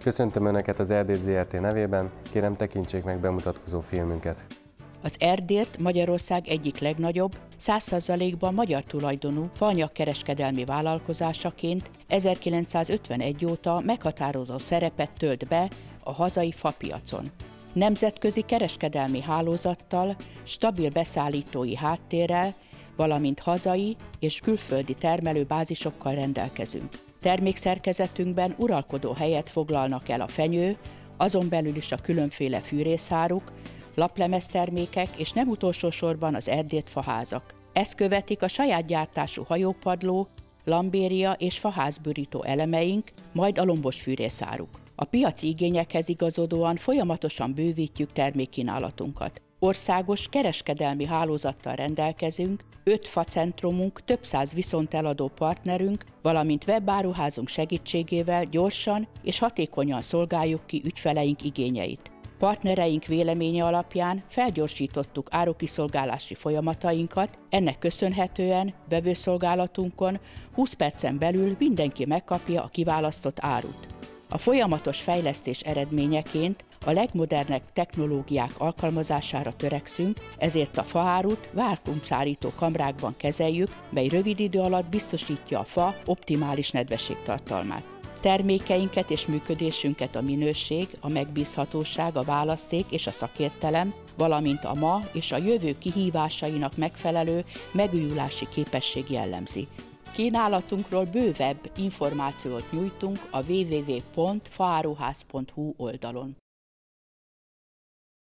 Köszöntöm Önöket az Erdély ZRT nevében, kérem tekintsék meg bemutatkozó filmünket. Az Erdélyt Magyarország egyik legnagyobb, 100%-ban magyar tulajdonú faanyagkereskedelmi vállalkozásaként 1951 óta meghatározó szerepet tölt be a hazai fapiacon. Nemzetközi kereskedelmi hálózattal, stabil beszállítói háttérrel, valamint hazai és külföldi termelőbázisokkal rendelkezünk. Termékszerkezetünkben uralkodó helyet foglalnak el a fenyő, azon belül is a különféle fűrészáruk, laplemeztermékek és nem utolsó sorban az erdélyt faházak. Ezt követik a saját gyártású hajópadló, lambéria és faházbőrító elemeink, majd a lombos fűrészáruk. A piaci igényekhez igazodóan folyamatosan bővítjük termékkínálatunkat. Országos kereskedelmi hálózattal rendelkezünk, 5 facentrumunk, több száz viszonteladó partnerünk, valamint webáruházunk segítségével gyorsan és hatékonyan szolgáljuk ki ügyfeleink igényeit. Partnereink véleménye alapján felgyorsítottuk árukiszolgálási folyamatainkat, ennek köszönhetően vevőszolgálatunkon 20 percen belül mindenki megkapja a kiválasztott árut. A folyamatos fejlesztés eredményeként a legmodernebb technológiák alkalmazására törekszünk, ezért a faárut vákuumszárító kamrákban kezeljük, mely rövid idő alatt biztosítja a fa optimális nedvességtartalmát. Termékeinket és működésünket a minőség, a megbízhatóság, a választék és a szakértelem, valamint a ma és a jövő kihívásainak megfelelő megújulási képesség jellemzi. Kínálatunkról bővebb információt nyújtunk a www.faaruház.hu oldalon.